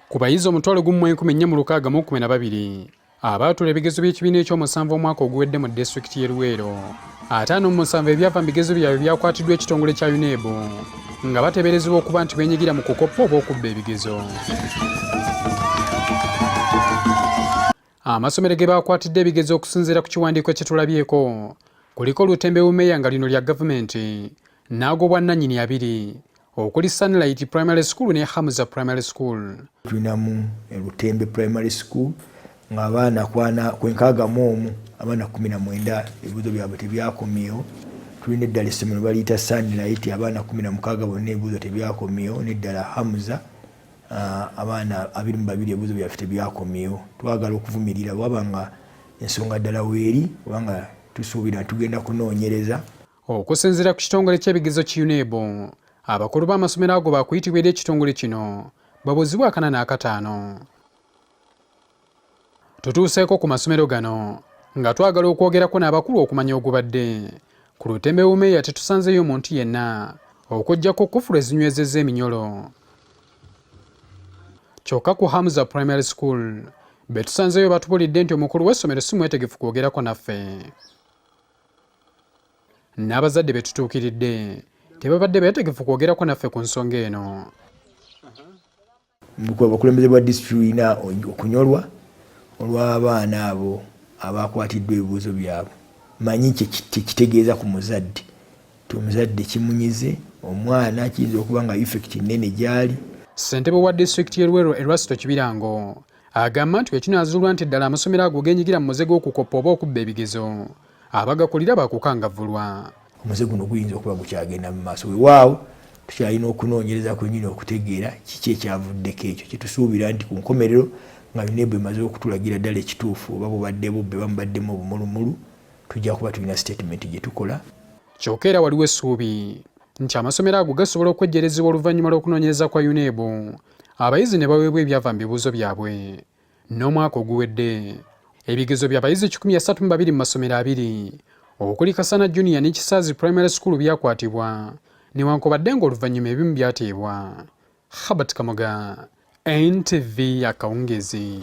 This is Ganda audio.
Ku bayizi omutwalo gumu mu 1412 abatuula ebigezo by'ekibiina eky'omusanvu omwaka oguwedde mu disitulikiti y'e Luwero, 57 ebyava mu bigezo byabwe byakwatiddwa ekitongole kya UNEB nga bateberezebwa okuba nti benyigira mu kukoppa oba okubba ebigezo. Amasomero ge baakwatidde ebigezo okusinziira ku kiwandiiko kye tulabyeko kuliko Lutembe Umea nga lino lya gavumenti n'ag'obwannannyini abiri okuli Sunlight Primary School ne Hamza Primary School. Tulinamu Lutembe Primary School nga abaana kwenkaaga mu abaana 19 ebibuuzo byabwe tebyakomyewo. Tulina eddala essomero baliyita Sunlight abaana 16 bonna ebibuuzo tebyakomyewo, n'eddala Hamza abaana 22 ebibuuzo byaffe tebyakomyewo. Twagala okuvumirira bwaba nga ensonga ddala weeri kubanga tusuubira tugenda kunoonyereza. Okusinziira ku kitongole ky'ebigezo ki UNEB, abakulu b'amasomero ago baakuyitibwa eri ekitongole kino babuzibwa 45. Tutuuseeko ku masomero gano nga twagala okwogerako n'abakulu okumanya ogubadde. Ku Lutembe Umea tetusanzeeyo muntu yenna okuggyako kufulu ezinywezezza eminyolo. Kyokka ku Hamza Primary School be tusanzeeyo batubulidde nti omukulu w'essomero si mwetegefu kwogerako naffe. N'abazadde be tutuukiridde tebabadde beetegefu kwogerako naffe ku nsonga eno. Abakulembeze bwa disitulikiti tulina okunyolwa olw'abaana abo abaakwatiddwa ebibuuzo byabwe. Manyi kitegeeza ku muzadde. Omuzadde kimunyize omwana kiyinza okuba nga effect nnene gyali. Ssentebe wa disitulikiti y'e Luwero Erasito Kibirango agamba nti ekinaazuulwa nti ddala amasomero ago genyigira mu muze gw'okukoppa oba okubba ebigezo abagakulira baakukangavvulwa. Omuze guno guyinza okuba gukyagenda mu maaso. Weewaawo tukyalina okunoonyereza kwennyini okutegeera kiki ekyavuddeko ekyo. Kyetusuubira nti ku nkomerero nga UNEB emaze okutulagira ddala ekituufu oba bubadde bubbe bamubaddemu obumulumulu tujja kuba tulina statement gye tukola. Kyokka era waliwo essuubi nti amasomero ago gasobola okwejjerezebwa oluvanyuma lw'okunoonyereza kwa UNEB abayizi ne baweebwa ebyava mu bibuuzo byabwe. N'omwaka oguwedde ebigezo by'abayizi 132 mu masomero 2 okuli Kasana Junior ne Kisaazi Primary School byakwatibwa newankubadde ng'oluvannyuma ebimu byateebwa. Habat Kamoga, NTV Akawungeezi.